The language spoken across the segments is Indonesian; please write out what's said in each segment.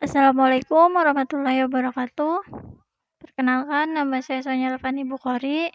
Assalamualaikum warahmatullahi wabarakatuh. Perkenalkan, nama saya Sonya Levani Bukhari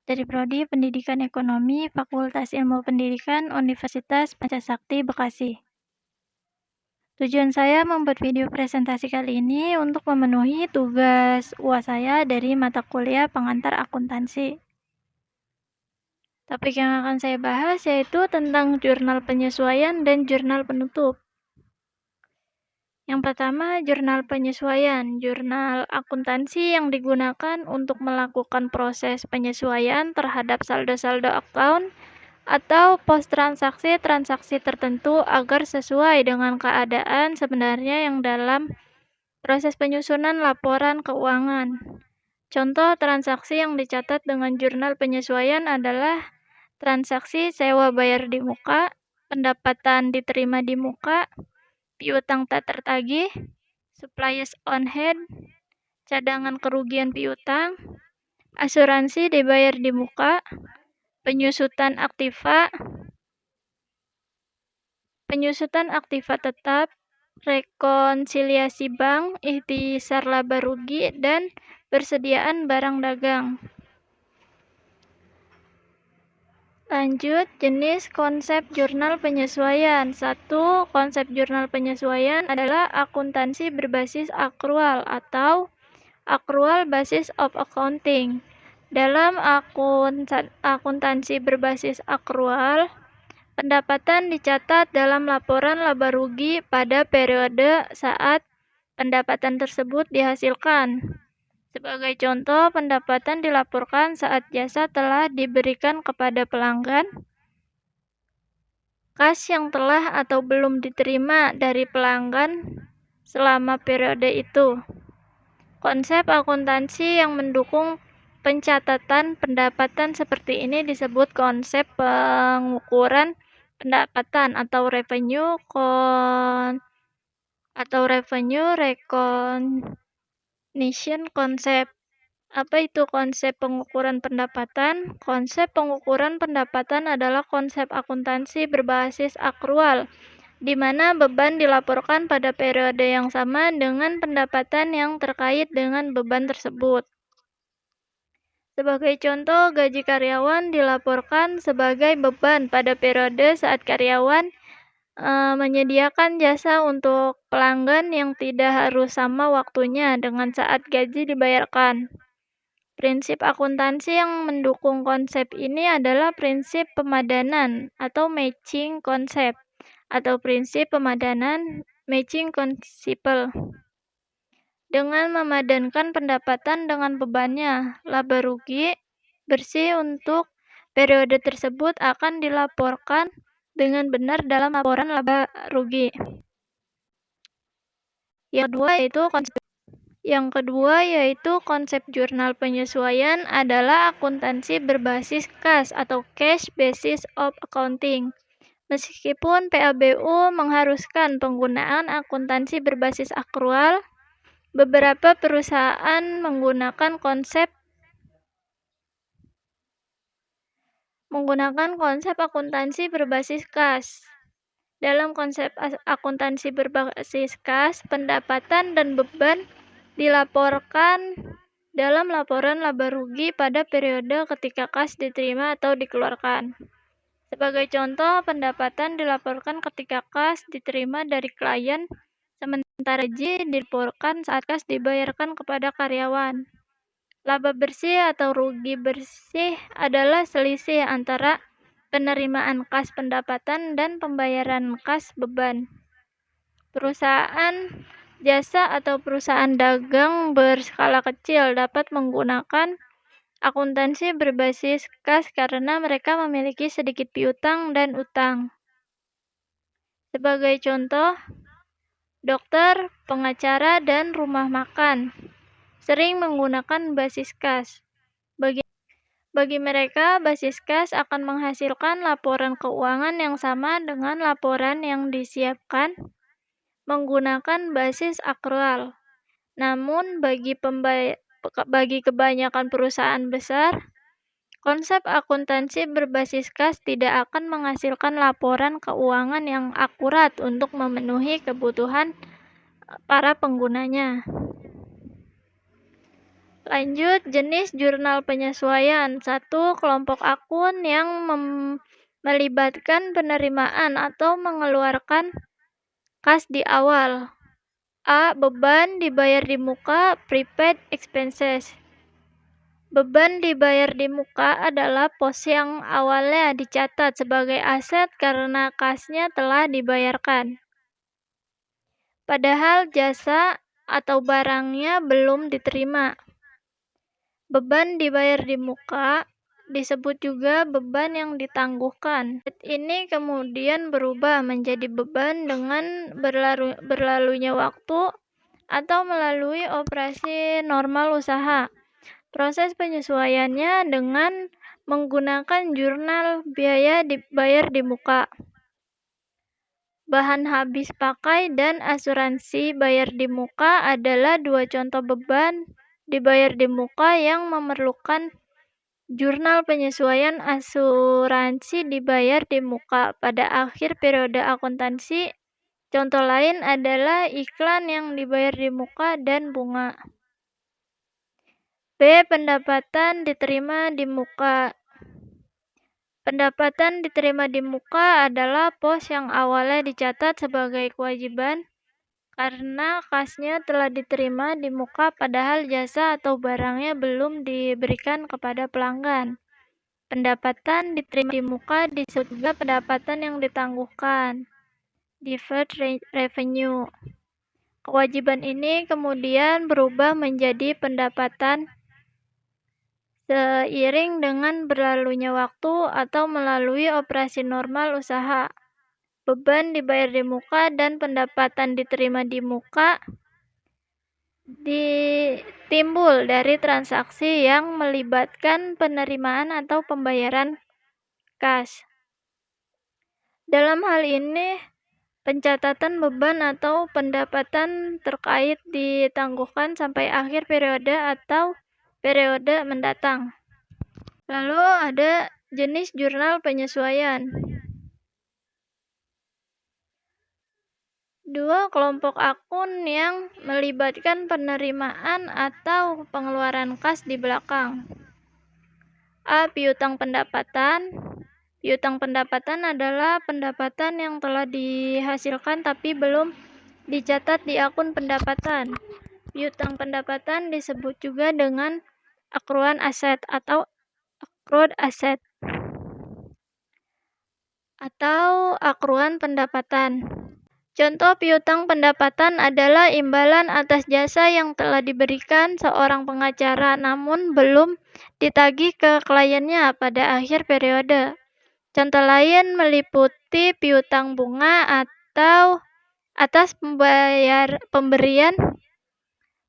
dari Prodi Pendidikan Ekonomi, Fakultas Ilmu Pendidikan, Universitas Pancasakti, Bekasi. Tujuan saya membuat video presentasi kali ini untuk memenuhi tugas UAS saya dari mata kuliah pengantar akuntansi. Topik yang akan saya bahas yaitu tentang jurnal penyesuaian dan jurnal penutup. Yang pertama, jurnal penyesuaian. Jurnal akuntansi yang digunakan untuk melakukan proses penyesuaian terhadap saldo-saldo account atau pos transaksi tertentu agar sesuai dengan keadaan sebenarnya yang dalam proses penyusunan laporan keuangan. Contoh transaksi yang dicatat dengan jurnal penyesuaian adalah transaksi sewa bayar di muka, pendapatan diterima di muka, piutang tak tertagih, supplies on hand, cadangan kerugian piutang, asuransi dibayar di muka, penyusutan aktiva tetap, rekonsiliasi bank, ikhtisar laba rugi, dan persediaan barang dagang. Lanjut, jenis konsep jurnal penyesuaian. 1. Konsep jurnal penyesuaian adalah akuntansi berbasis akrual atau accrual basis of accounting. Dalam akuntansi berbasis akrual, pendapatan dicatat dalam laporan laba rugi pada periode saat pendapatan tersebut dihasilkan. Sebagai contoh, pendapatan dilaporkan saat jasa telah diberikan kepada pelanggan, kas yang telah atau belum diterima dari pelanggan selama periode itu. Konsep akuntansi yang mendukung pencatatan pendapatan seperti ini disebut konsep pengukuran pendapatan atau revenue recognition concept. Apa itu konsep pengukuran pendapatan? Konsep pengukuran pendapatan adalah konsep akuntansi berbasis akrual, di mana beban dilaporkan pada periode yang sama dengan pendapatan yang terkait dengan beban tersebut. Sebagai contoh, gaji karyawan dilaporkan sebagai beban pada periode saat karyawan menyediakan jasa untuk pelanggan yang tidak harus sama waktunya dengan saat gaji dibayarkan. Prinsip akuntansi yang mendukung konsep ini adalah prinsip pemadanan atau matching concept atau prinsip pemadanan matching principle. Dengan memadankan pendapatan dengan bebannya, laba rugi bersih untuk periode tersebut akan dilaporkan dengan benar dalam laporan laba rugi. Yang kedua yaitu konsep jurnal penyesuaian adalah akuntansi berbasis kas atau cash basis of accounting. Meskipun PABU mengharuskan penggunaan akuntansi berbasis akrual, beberapa perusahaan menggunakan konsep akuntansi berbasis kas. Dalam konsep akuntansi berbasis kas, pendapatan dan beban dilaporkan dalam laporan laba rugi pada periode ketika kas diterima atau dikeluarkan. Sebagai contoh, pendapatan dilaporkan ketika kas diterima dari klien, sementara gaji dilaporkan saat kas dibayarkan kepada karyawan. Laba bersih atau rugi bersih adalah selisih antara penerimaan kas pendapatan dan pembayaran kas beban. Perusahaan jasa atau perusahaan dagang berskala kecil dapat menggunakan akuntansi berbasis kas karena mereka memiliki sedikit piutang dan utang. Sebagai contoh, dokter, pengacara, dan rumah makan sering menggunakan basis kas. Bagi mereka, basis kas akan menghasilkan laporan keuangan yang sama dengan laporan yang disiapkan menggunakan basis akrual. Namun, bagi kebanyakan perusahaan besar, konsep akuntansi berbasis kas tidak akan menghasilkan laporan keuangan yang akurat untuk memenuhi kebutuhan para penggunanya. Lanjut, jenis jurnal penyesuaian. 1. Kelompok akun yang melibatkan penerimaan atau mengeluarkan kas di awal. A. Beban dibayar di muka, prepaid expenses. Beban dibayar di muka adalah pos yang awalnya dicatat sebagai aset karena kasnya telah dibayarkan, padahal jasa atau barangnya belum diterima. Beban dibayar di muka disebut juga beban yang ditangguhkan. Ini kemudian berubah menjadi beban dengan berlalunya waktu atau melalui operasi normal usaha. Proses penyesuaiannya dengan menggunakan jurnal biaya dibayar di muka, bahan habis pakai, dan asuransi bayar di muka adalah dua contoh beban dibayar di muka yang memerlukan jurnal penyesuaian. Asuransi dibayar di muka pada akhir periode akuntansi. Contoh lain adalah iklan yang dibayar di muka dan bunga. B. Pendapatan diterima di muka. Pendapatan diterima di muka adalah pos yang awalnya dicatat sebagai kewajiban karena kasnya telah diterima di muka padahal jasa atau barangnya belum diberikan kepada pelanggan. Pendapatan diterima di muka disebut juga pendapatan yang ditangguhkan, deferred revenue. Kewajiban ini kemudian berubah menjadi pendapatan seiring dengan berlalunya waktu atau melalui operasi normal usaha. Beban dibayar di muka dan pendapatan diterima di muka timbul dari transaksi yang melibatkan penerimaan atau pembayaran kas. Dalam hal ini, pencatatan beban atau pendapatan terkait ditangguhkan sampai akhir periode atau periode mendatang. Lalu ada jenis jurnal penyesuaian. 2. Kelompok akun yang melibatkan penerimaan atau pengeluaran kas di belakang. A. Piutang pendapatan. Piutang pendapatan adalah pendapatan yang telah dihasilkan tapi belum dicatat di akun pendapatan. Piutang pendapatan disebut juga dengan akruan aset atau accrued asset atau akruan pendapatan. Contoh piutang pendapatan adalah imbalan atas jasa yang telah diberikan seorang pengacara namun belum ditagih ke kliennya pada akhir periode. Contoh lain meliputi piutang bunga atau atas pemberian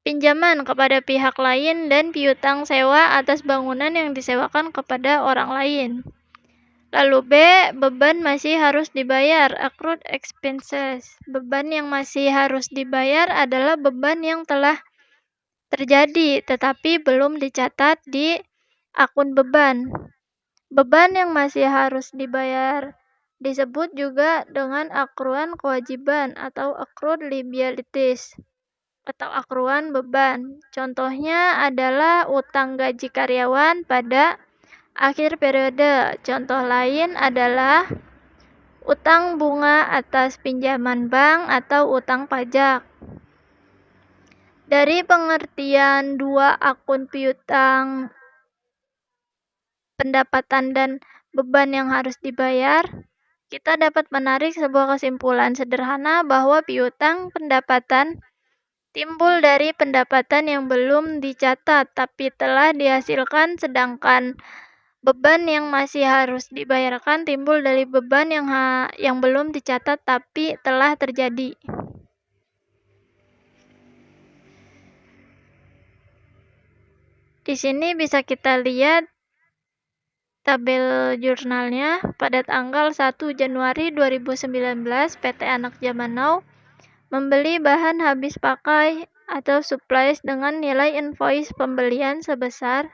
pinjaman kepada pihak lain dan piutang sewa atas bangunan yang disewakan kepada orang lain. Lalu B. Beban masih harus dibayar, accrued expenses. Beban yang masih harus dibayar adalah beban yang telah terjadi tetapi belum dicatat di akun beban. Beban yang masih harus dibayar disebut juga dengan akruan kewajiban atau accrued liabilities atau akruan beban. Contohnya adalah utang gaji karyawan pada akhir periode. Contoh lain adalah utang bunga atas pinjaman bank atau utang pajak. Dari pengertian dua akun piutang pendapatan dan beban yang harus dibayar, kita dapat menarik sebuah kesimpulan sederhana bahwa piutang pendapatan timbul dari pendapatan yang belum dicatat tapi telah dihasilkan, sedangkan beban yang masih harus dibayarkan timbul dari beban yang belum dicatat tapi telah terjadi. Di sini bisa kita lihat tabel jurnalnya. Pada tanggal 1 Januari 2019, PT Anak Zaman Now membeli bahan habis pakai atau supplies dengan nilai invoice pembelian sebesar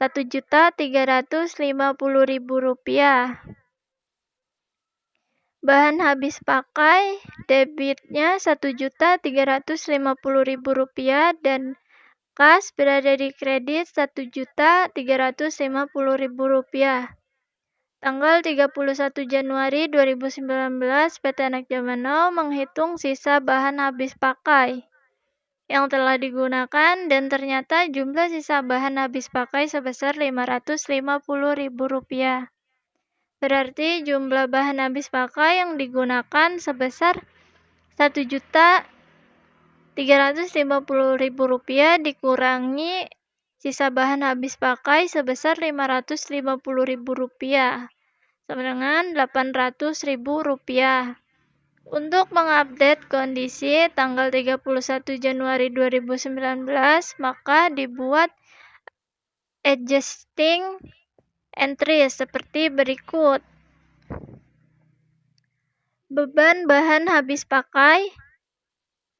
Rp1.350.000. Bahan habis pakai, debitnya Rp1.350.000 dan kas berada di kredit Rp1.350.000. Tanggal 31 Januari 2019, PT Anak Zaman Now menghitung sisa bahan habis pakai yang telah digunakan dan ternyata jumlah sisa bahan habis pakai sebesar Rp550.000. Berarti jumlah bahan habis pakai yang digunakan sebesar Rp1.350.000 dikurangi sisa bahan habis pakai sebesar Rp550.000 sama dengan Rp800.000. Untuk mengupdate kondisi tanggal 31 Januari 2019, maka dibuat adjusting entries seperti berikut. Beban bahan habis pakai,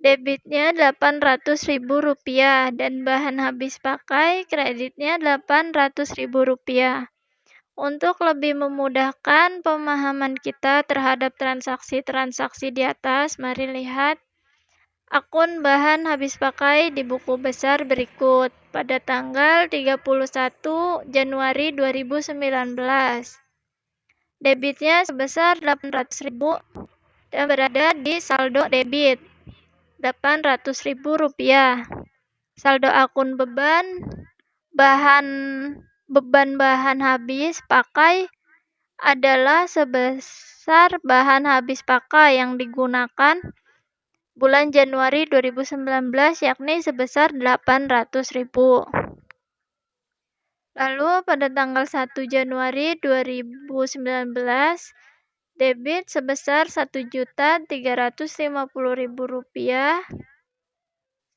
debitnya Rp800.000 dan bahan habis pakai kreditnya Rp800.000. Untuk lebih memudahkan pemahaman kita terhadap transaksi-transaksi di atas, mari lihat akun bahan habis pakai di buku besar berikut pada tanggal 31 Januari 2019. Debitnya sebesar Rp800.000 dan berada di saldo debit Rp800.000. Saldo akun beban bahan habis pakai adalah sebesar bahan habis pakai yang digunakan bulan Januari 2019, yakni sebesar Rp800.000. Lalu pada tanggal 1 Januari 2019, debit sebesar Rp1.350.000.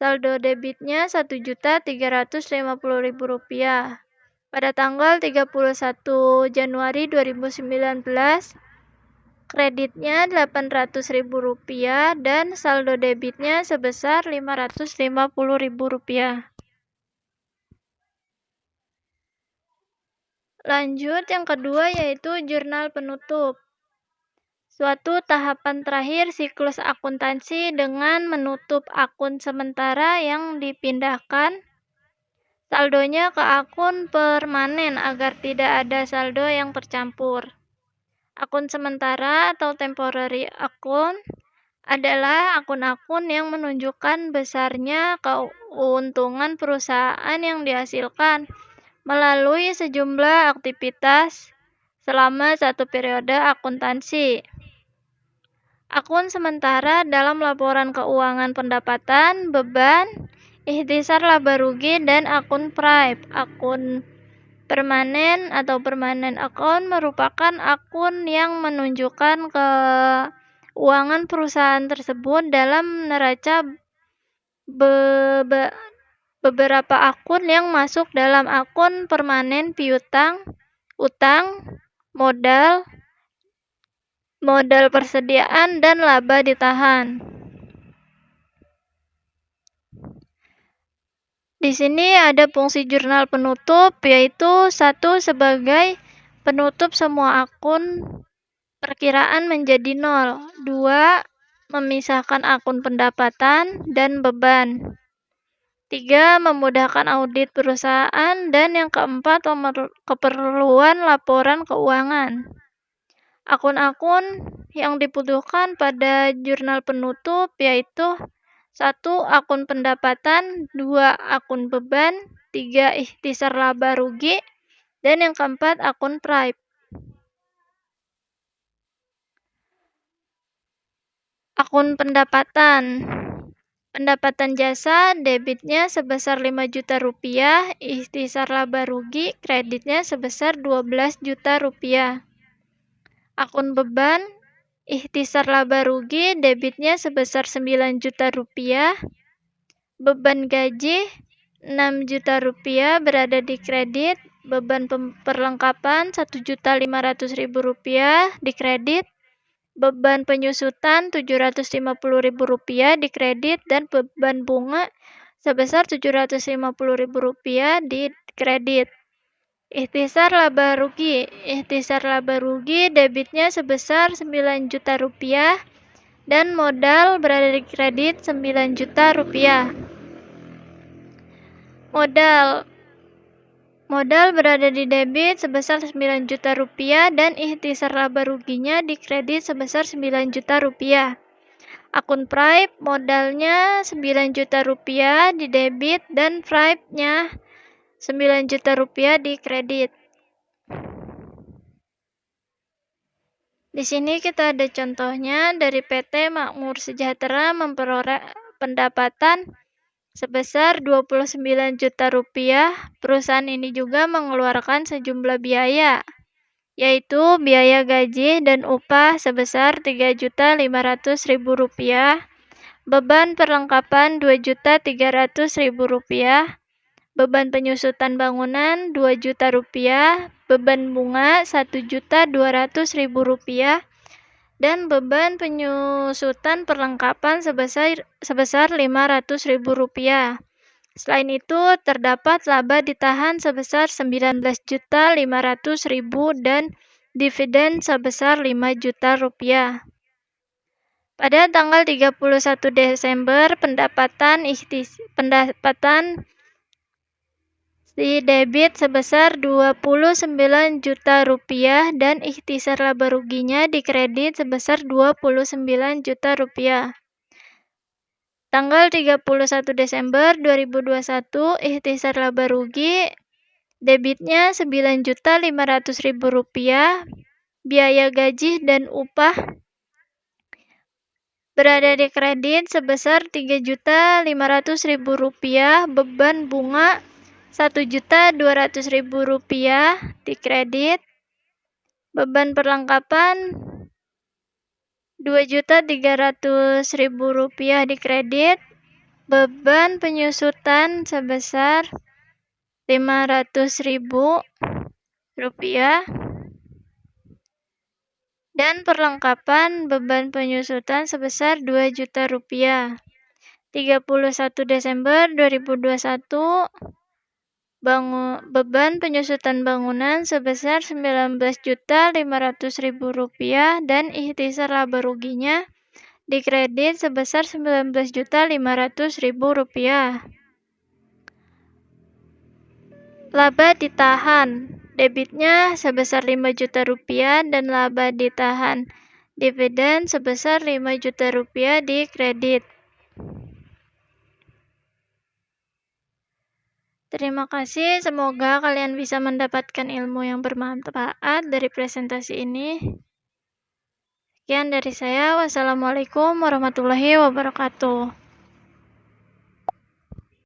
Saldo debitnya Rp1.350.000. Pada tanggal 31 Januari 2019, kreditnya Rp800.000 dan saldo debitnya sebesar Rp550.000. Lanjut yang kedua yaitu jurnal penutup. Suatu tahapan terakhir siklus akuntansi dengan menutup akun sementara yang dipindahkan saldonya ke akun permanen agar tidak ada saldo yang tercampur. Akun sementara atau temporary account adalah akun-akun yang menunjukkan besarnya keuntungan perusahaan yang dihasilkan melalui sejumlah aktivitas selama satu periode akuntansi. Akun sementara dalam laporan keuangan pendapatan, beban, ikhtisar laba rugi, dan akun prive. Akun permanen atau permanent account merupakan akun yang menunjukkan keuangan perusahaan tersebut dalam neraca. Beberapa akun yang masuk dalam akun permanen piutang, utang, modal persediaan, dan laba ditahan. Di sini ada fungsi jurnal penutup, yaitu 1. Sebagai penutup semua akun perkiraan menjadi 0. 2. Memisahkan akun pendapatan dan beban. 3. Memudahkan audit perusahaan. Dan yang keempat, keperluan laporan keuangan. Akun-akun yang dibutuhkan pada jurnal penutup yaitu 1. Akun pendapatan, 2. Akun beban, 3. Ikhtisar laba rugi, dan yang keempat akun prive. Akun pendapatan. Pendapatan jasa, debitnya sebesar Rp5 juta, ikhtisar laba rugi, kreditnya sebesar Rp12 juta. Akun beban, ikhtisar laba rugi, debitnya sebesar Rp9 juta. Beban gaji, Rp6 juta berada di kredit. Beban perlengkapan Rp1.500.000 di kredit. Beban penyusutan Rp750.000 di kredit, dan beban bunga sebesar Rp750.000 di kredit. Ikhtisar laba rugi. Ikhtisar laba rugi debitnya sebesar 9 juta rupiah dan modal berada di kredit 9 juta rupiah. Modal berada di debit sebesar 9 juta rupiah dan ikhtisar laba ruginya di kredit sebesar 9 juta rupiah. Akun Prive modalnya 9 juta rupiah di debit dan Prive-nya 9 juta rupiah di kredit. Di sini kita ada contohnya dari PT Makmur Sejahtera memperoleh pendapatan sebesar 29 juta rupiah. Perusahaan ini juga mengeluarkan sejumlah biaya, yaitu biaya gaji dan upah sebesar 3.500.000 rupiah, beban perlengkapan 2.300.000 rupiah, beban penyusutan bangunan 2 juta rupiah, beban bunga 1.200.000 rupiah, dan beban penyusutan perlengkapan sebesar 500.000 rupiah. Selain itu, terdapat laba ditahan sebesar 19.500.000 dan dividen sebesar 5 juta rupiah. Pada tanggal 31 Desember, pendapatan di debit sebesar 29 juta rupiah dan ikhtisar laba ruginya di kredit sebesar 29 juta rupiah. Tanggal 31 Desember 2021, ikhtisar laba rugi debitnya 9.500.000 rupiah, biaya gaji dan upah berada di kredit sebesar 3.500.000 rupiah, beban bunga 1.200.000 rupiah di kredit, beban perlengkapan 2.300.000 rupiah di kredit, beban penyusutan sebesar 500.000 rupiah, dan perlengkapan beban penyusutan sebesar 2 juta rupiah. 31 Desember 2021, beban penyusutan bangunan sebesar 19.500.000 rupiah dan ikhtisar laba ruginya di kredit sebesar 19.500.000 rupiah. Laba ditahan, debitnya sebesar 5 juta rupiah dan laba ditahan dividen sebesar 5 juta rupiah di kredit. Terima kasih, semoga kalian bisa mendapatkan ilmu yang bermanfaat dari presentasi ini. Sekian dari saya, wassalamualaikum warahmatullahi wabarakatuh.